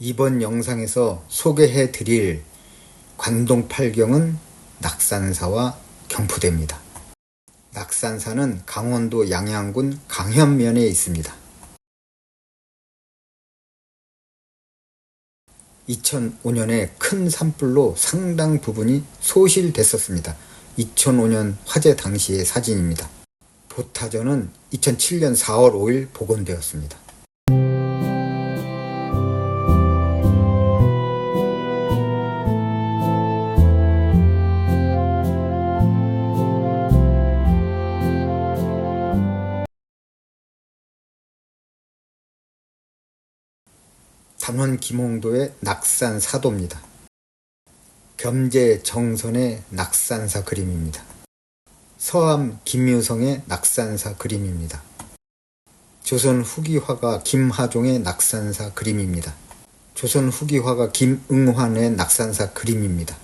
이번 영상에서 소개해 드릴 관동팔경은 낙산사와 경포대입니다. 낙산사는 강원도 양양군 강현면에 있습니다. 2005년에 큰 산불로 상당 부분이 소실됐었습니다. 2005년 화재 당시의 사진입니다. 보타전은 2007년 4월 5일 복원되었습니다. 단원 김홍도의 낙산사도입니다. 겸재 정선의 낙산사 그림입니다. 서암 김유성의 낙산사 그림입니다. 조선 후기 화가 김하종의 낙산사 그림입니다. 조선 후기 화가 김응환의 낙산사 그림입니다.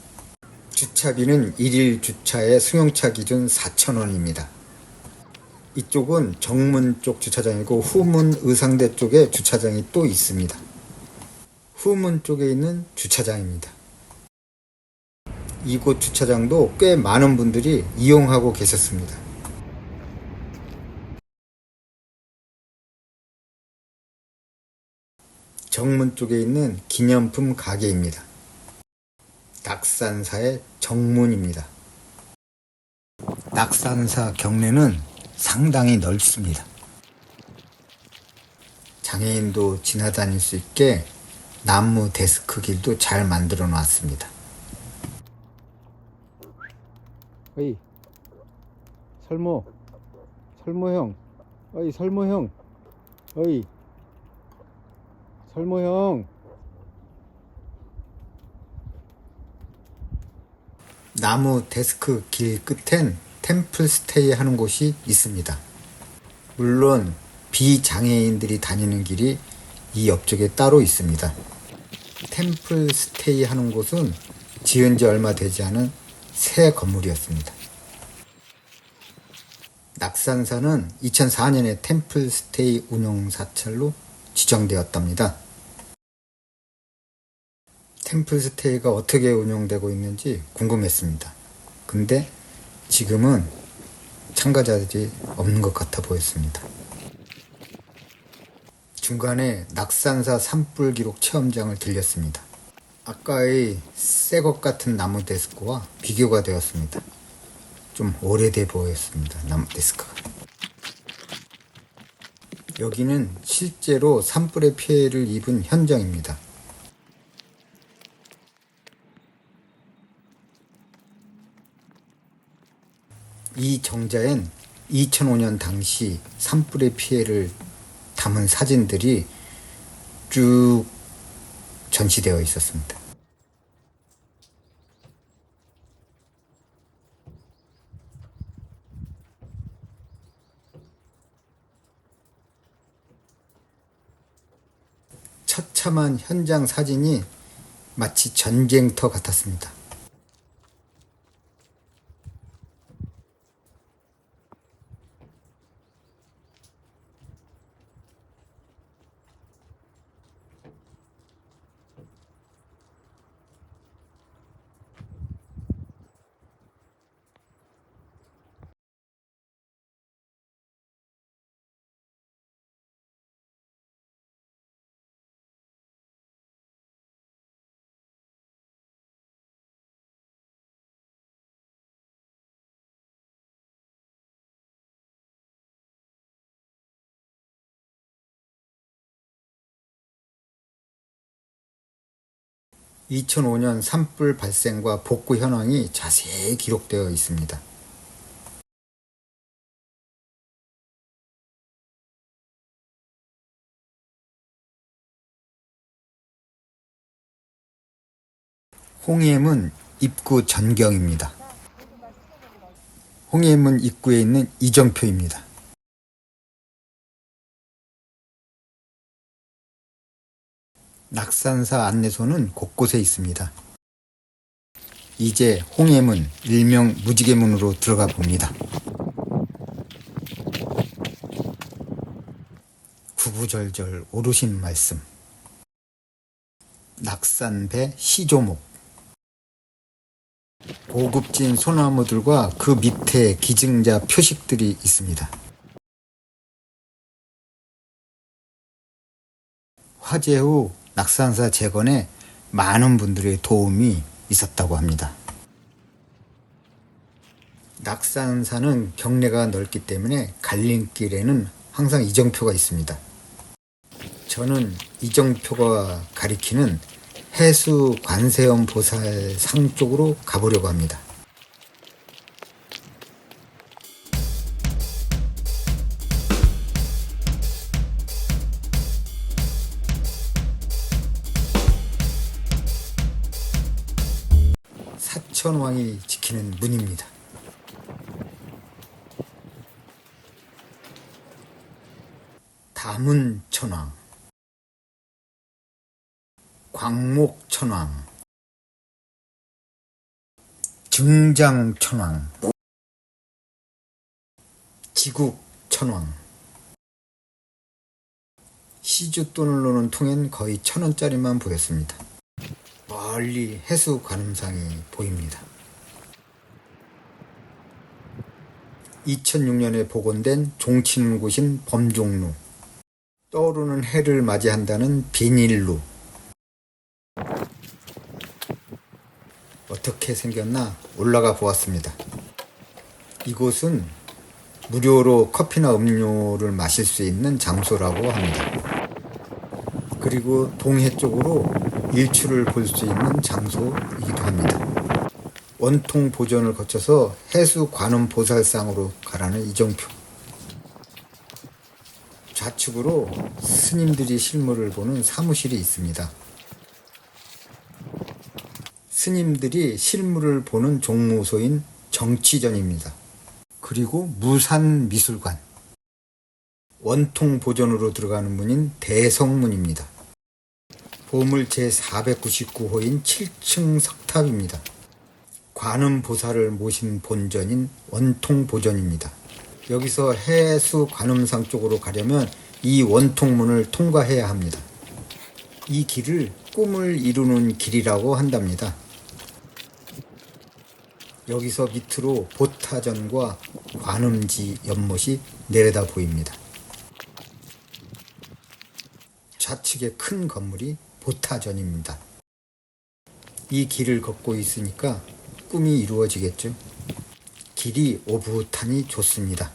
주차비는 1일 주차에 승용차 기준 4,000원입니다. 이쪽은 정문 쪽 주차장이고 후문 의상대 쪽에 주차장이 또 있습니다. 후문 쪽에 있는 주차장입니다. 이곳 주차장도 꽤 많은 분들이 이용하고 계셨습니다. 정문 쪽에 있는 기념품 가게입니다. 낙산사의 정문입니다. 낙산사 경내는 상당히 넓습니다. 장애인도 지나다닐 수 있게 나무 데스크 길도 잘 만들어 놨습니다. 어이 설모 형, 어이 설모 형, 어이 설모 형. 나무 데스크 길 끝엔 템플 스테이 하는 곳이 있습니다. 물론 비장애인들이 다니는 길이 이 옆쪽에 따로 있습니다. 템플 스테이 하는 곳은 지은 지 얼마 되지 않은 새 건물이었습니다. 낙산사는 2004년에 템플 스테이 운영 사찰로 지정되었답니다. 템플 스테이가 어떻게 운영되고 있는지 궁금했습니다. 근데 지금은 참가자들이 없는 것 같아 보였습니다. 중간에 낙산사 산불 기록 체험장을 들렸습니다. 아까의 새 것 같은 나무 데스크와 비교가 되었습니다. 좀 오래돼 보였습니다. 나무 데스크가. 여기는 실제로 산불의 피해를 입은 현장입니다. 이 정자엔 2005년 당시 산불의 피해를 담은 사진들이 쭉 전시되어 있었습니다. 처참한 현장 사진이 마치 전쟁터 같았습니다. (2005년) 산불 발생과 복구 현황이 자세히 기록되어 있습니다. 홍해문 입구 전경입니다. 홍해문 입구에 있는 이정표입니다. 낙산사 안내소는 곳곳에 있습니다. 이제 홍해문, 일명 무지개문으로 들어가 봅니다. 구구절절 오르신 말씀. 낙산배 시조목. 고급진 소나무들과 그 밑에 기증자 표식들이 있습니다. 화재 후 낙산사 재건에 많은 분들의 도움이 있었다고 합니다. 낙산사는 경내가 넓기 때문에 갈림길에는 항상 이정표가 있습니다. 저는 이정표가 가리키는 해수 관세음 보살 상 쪽으로 가보려고 합니다. 사천왕이 지키는 문입니다. 다문천왕, 광목천왕, 증장천왕, 지국천왕. 시주돈을 노는 통엔 거의 1,000원짜리만 보였습니다. 멀리 해수 관음상이 보입니다. 2006년에 복원된 종치는 곳인 범종루, 떠오르는 해를 맞이한다는 비닐루. 어떻게 생겼나 올라가 보았습니다. 이곳은 무료로 커피나 음료를 마실 수 있는 장소라고 합니다. 그리고 동해 쪽으로 일출을 볼 수 있는 장소이기도 합니다. 원통 보존을 거쳐서 해수 관음 보살상으로 가라는 이정표. 좌측으로 스님들이 실물을 보는 사무실이 있습니다. 스님들이 실물을 보는 종무소인 정치전입니다. 그리고 무산미술관, 원통 보존으로 들어가는 문인 대성문입니다. 보물 제499호인 7층 석탑입니다. 관음보살을 모신 본전인 원통보전입니다. 여기서 해수 관음상 쪽으로 가려면 이 원통문을 통과해야 합니다. 이 길을 꿈을 이루는 길이라고 한답니다. 여기서 밑으로 보타전과 관음지 연못이 내려다 보입니다. 좌측에 큰 건물이 보타전입니다. 이 길을 걷고 있으니까 꿈이 이루어지겠죠. 길이 오붓하니 좋습니다.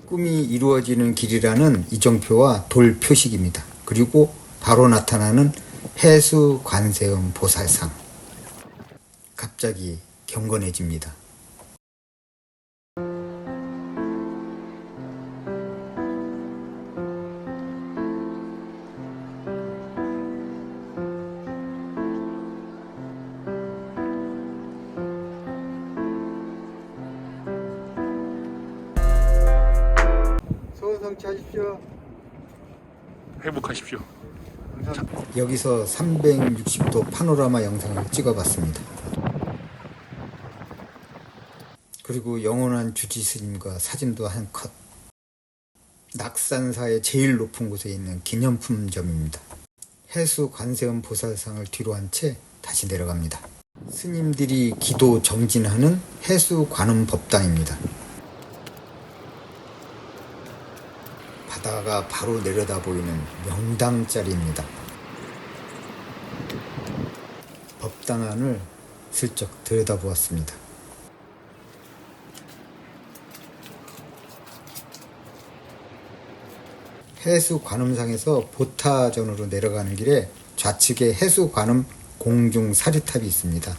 꿈이 이루어지는 길이라는 이정표와 돌 표식입니다. 그리고 바로 나타나는 해수 관세음 보살상. 갑자기 경건해집니다. 소원 성취하십시오. 행복하십시오. 여기서 360도 파노라마 영상을 찍어봤습니다. 그리고 영원한 주지 스님과 사진도 한 컷. 낙산사의 제일 높은 곳에 있는 기념품점입니다. 해수 관세음 보살상을 뒤로 한 채 다시 내려갑니다. 스님들이 기도 정진하는 해수 관음 법당입니다. 바다가 바로 내려다 보이는 명당 자리입니다. 법당 안을 슬쩍 들여다보았습니다. 해수 관음상에서 보타전으로 내려가는 길에 좌측에 해수 관음 공중 사리탑이 있습니다.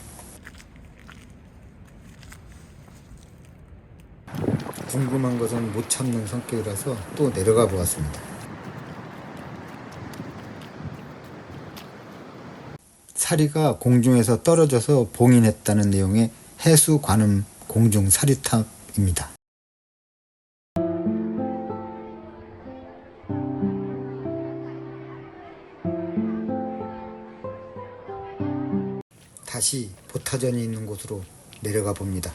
궁금한 것은 못 참는 성격이라서 또 내려가 보았습니다. 사리가 공중에서 떨어져서 봉인했다는 내용의 해수 관음 공중 사리탑입니다. 다시 보타전이 있는 곳으로 내려가 봅니다.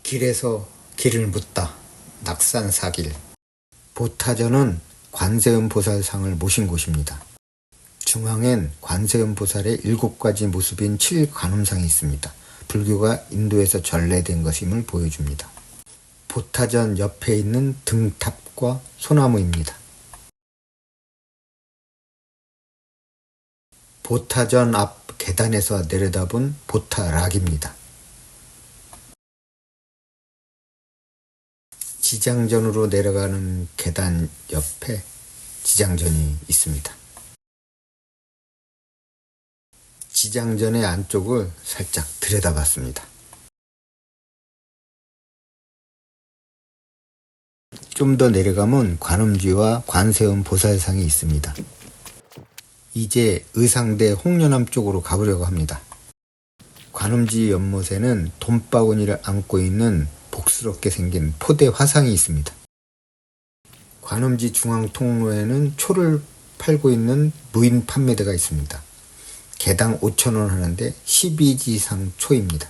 길에서 길을 묻다. 낙산사길. 보타전은 관세음보살상을 모신 곳입니다. 중앙엔 관세음보살의 7가지 모습인 7관음상이 있습니다. 불교가 인도에서 전래된 것임을 보여줍니다. 보타전 옆에 있는 등탑과 소나무입니다. 보타전 앞 계단에서 내려다본 보타락입니다. 지장전으로 내려가는 계단 옆에 지장전이 있습니다. 지장전의 안쪽을 살짝 들여다봤습니다. 좀 더 내려가면 관음지와 관세음 보살상이 있습니다. 이제 의상대 홍련암 쪽으로 가보려고 합니다. 관음지 연못에는 돈바구니를 안고 있는 복스럽게 생긴 포대 화상이 있습니다. 관음지 중앙 통로에는 초를 팔고 있는 무인 판매대가 있습니다. 개당 5,000원 하는데 12지상 초입니다.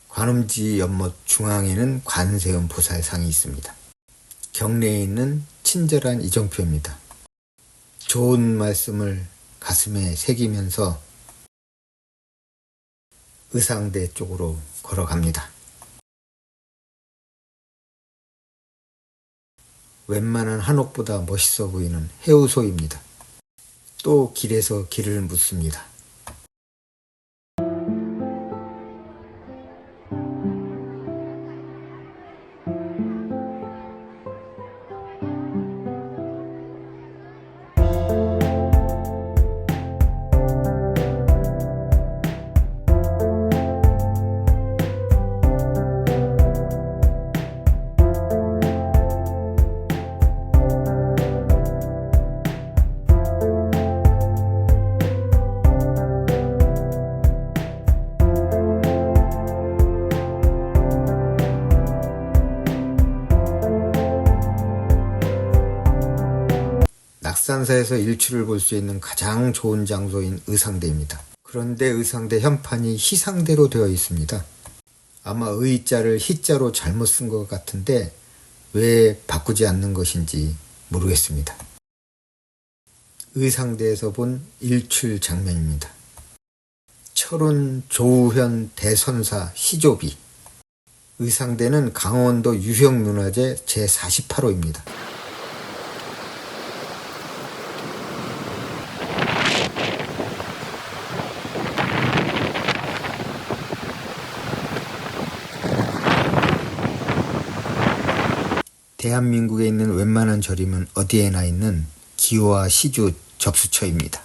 관음지 연못 중앙에는 관세음 보살상이 있습니다. 경내에 있는 친절한 이정표입니다. 좋은 말씀을 가슴에 새기면서 의상대 쪽으로 걸어갑니다. 웬만한 한옥보다 멋있어 보이는 해우소입니다. 또 길에서 길을 묻습니다. 낙산사에서 일출을 볼 수 있는 가장 좋은 장소인 의상대입니다. 그런데 의상대 현판이 희상대로 되어 있습니다. 아마 의자를 희자로 잘못 쓴 것 같은데 왜 바꾸지 않는 것인지 모르겠습니다. 의상대에서 본 일출 장면입니다. 철운 조우현 대선사 시조비. 의상대는 강원도 유형문화재 제48호입니다. 대한민국에 있는 웬만한 절임은 어디에나 있는 기호와 시주 접수처입니다.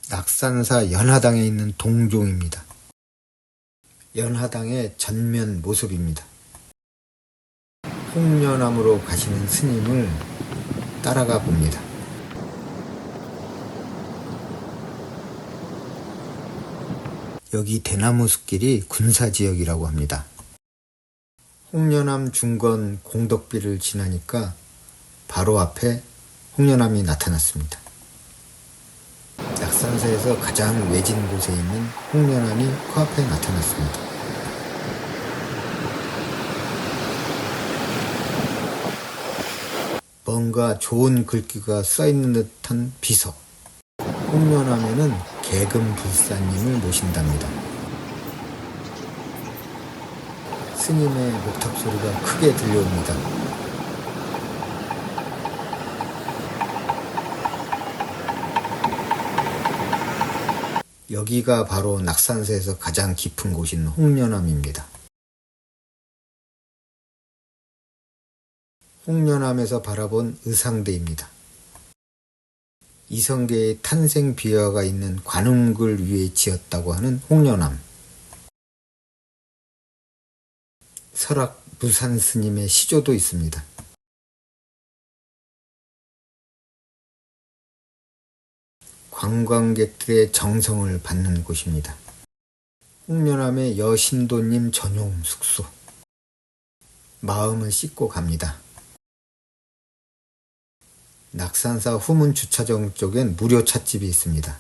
낙산사 연하당에 있는 동종입니다. 연하당의 전면 모습입니다. 홍련암으로 가시는 스님을 따라가 봅니다. 여기 대나무 숲길이 군사지역이라고 합니다. 홍련암 중건 공덕비를 지나니까 바로 앞에 홍련암이 나타났습니다. 낙산사에서 가장 외진 곳에 있는 홍련암이 코앞에 나타났습니다. 뭔가 좋은 글귀가 써있는 듯한 비석. 홍련암에는 개금불사님을 모신답니다. 스님의 목탁 소리가 크게 들려옵니다. 여기가 바로 낙산사에서 가장 깊은 곳인 홍련암입니다. 홍련암에서 바라본 의상대입니다. 이성계의 탄생 비화가 있는 관음굴 위에 지었다고 하는 홍련암. 설악 무산 스님의 시조도 있습니다. 관광객들의 정성을 받는 곳입니다. 홍련암의 여신도님 전용 숙소. 마음을 씻고 갑니다. 낙산사 후문 주차장 쪽엔 무료 찻집이 있습니다.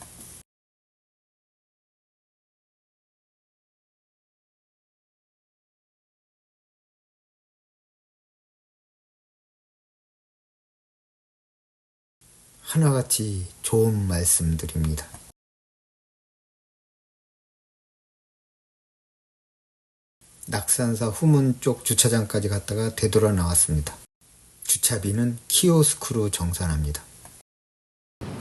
하나같이 좋은 말씀드립니다. 낙산사 후문 쪽 주차장까지 갔다가 되돌아 나왔습니다. 주차비는 키오스크로 정산합니다.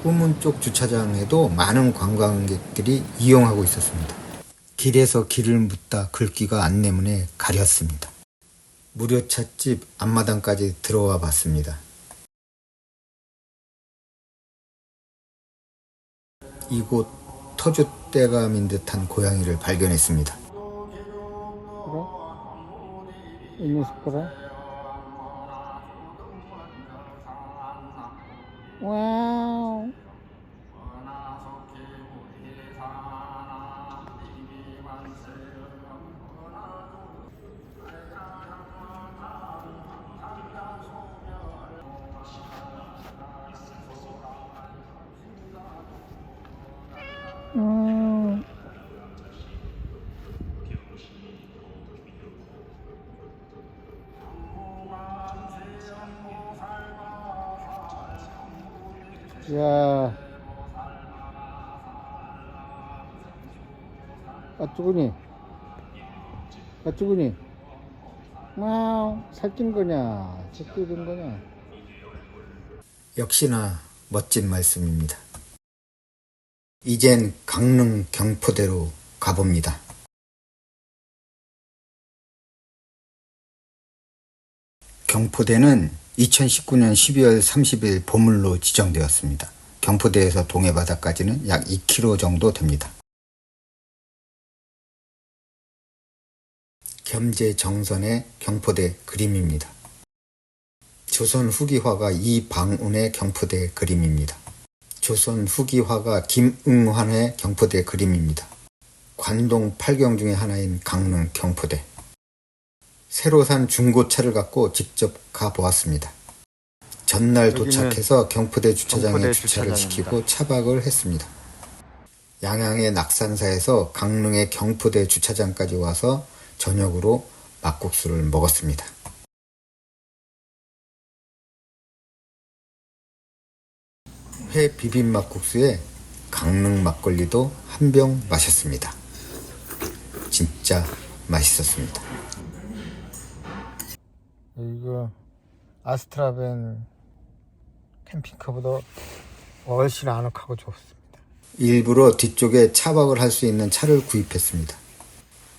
후문 쪽 주차장에도 많은 관광객들이 이용하고 있었습니다. 길에서 길을 묻다 글귀가 안내문에 가렸습니다. 무료 찻집 앞마당까지 들어와 봤습니다. 이곳 터줏대감인 듯한 고양이를 발견했습니다. 그래? 이 녀석 그래? 와우. 야, 아쭈구니, 아쭈구니, 와우, 살찐 거냐, 적게 된 거냐? 역시나 멋진 말씀입니다. 이젠 강릉 경포대로 가봅니다. 경포대는 2019년 12월 30일 보물로 지정되었습니다. 경포대에서 동해바다까지는 약 2km 정도 됩니다. 겸재정선의 경포대 그림입니다. 조선 후기 화가 이방운의 경포대 그림입니다. 조선 후기 화가 김응환의 경포대 그림입니다. 관동 8경 중에 하나인 강릉 경포대. 새로 산 중고차를 갖고 직접 가보았습니다. 전날 도착해서 경포대 주차장에 주차를 시키고 차박을 했습니다. 양양의 낙산사에서 강릉의 경포대 주차장까지 와서 저녁으로 막국수를 먹었습니다. 회 비빔막국수에 강릉 막걸리도 한 병 마셨습니다. 진짜 맛있었습니다. 이거 아스트라벤 캠핑카보다 훨씬 아늑하고 좋습니다. 일부러 뒤쪽에 차박을 할 수 있는 차를 구입했습니다.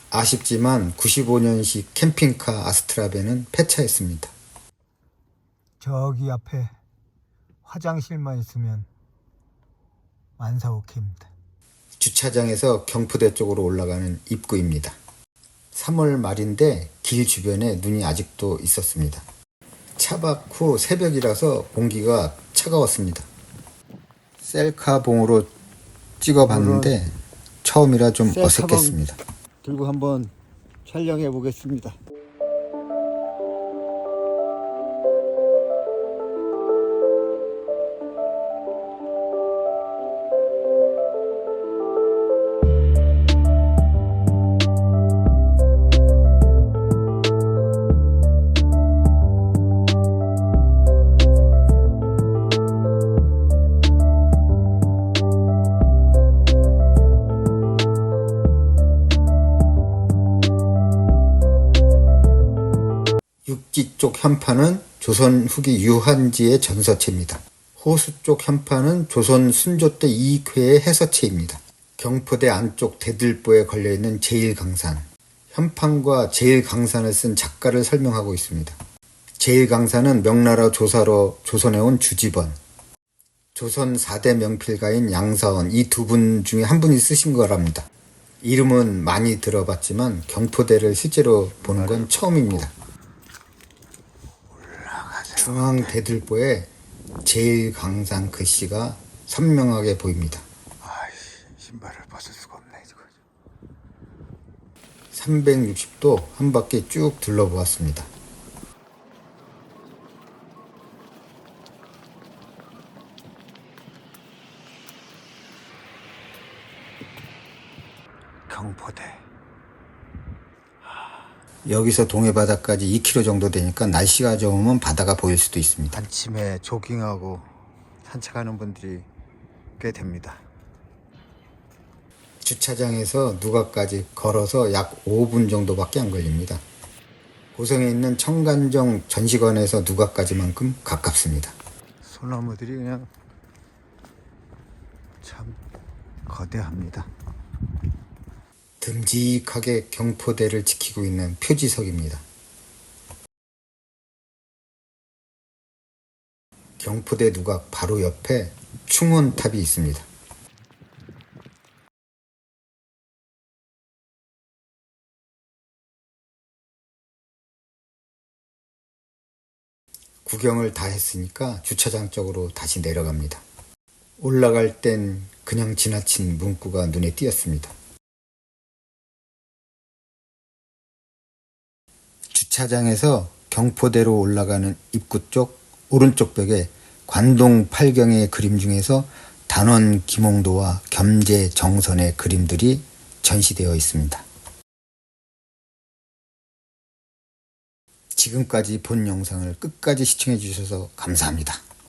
아쉽지만 95년식 캠핑카 아스트라벤은 폐차했습니다. 저기 앞에 화장실만 있으면 만사 오케이입니다. 주차장에서 경포대 쪽으로 올라가는 입구입니다. 3월 말인데 길 주변에 눈이 아직도 있었습니다. 차박 후 새벽이라서 공기가 차가웠습니다. 셀카봉으로 찍어봤는데 처음이라 좀 어색했습니다. 들고 한번 촬영해 보겠습니다. 육지 쪽 현판은 조선 후기 유한지의 전서체입니다. 호수 쪽 현판은 조선 순조 때 이익회의 해서체입니다. 경포대 안쪽 대들보에 걸려있는 제1강산. 현판과 제1강산을 쓴 작가를 설명하고 있습니다. 제1강산은 명나라 조사로 조선해온 주지번, 조선 4대 명필가인 양사원 이 두 분 중에 한 분이 쓰신 거랍니다. 이름은 많이 들어봤지만 경포대를 실제로 보는 건 처음입니다. 중앙 대들보에 제일강산 글씨가 선명하게 보입니다. 신발을 벗을 수가 없네 지금. 360도 한 바퀴 쭉 둘러보았습니다. 경포대. 여기서 동해바다까지 2km 정도 되니까 날씨가 좋으면 바다가 보일 수도 있습니다. 아침에 조깅하고 산책하는 분들이 꽤 됩니다. 주차장에서 누가까지 걸어서 약 5분 정도밖에 안 걸립니다. 고성에 있는 청간정 전시관에서 누가까지만큼 가깝습니다. 소나무들이 그냥 참 거대합니다. 듬직하게 경포대를 지키고 있는 표지석입니다. 경포대 누각 바로 옆에 충원탑이 있습니다. 구경을 다 했으니까 주차장 쪽으로 다시 내려갑니다. 올라갈 땐 그냥 지나친 문구가 눈에 띄었습니다. 주차장에서 경포대로 올라가는 입구 쪽 오른쪽 벽에 관동 팔경의 그림 중에서 단원 김홍도와 겸재 정선의 그림들이 전시되어 있습니다. 지금까지 본 영상을 끝까지 시청해 주셔서 감사합니다.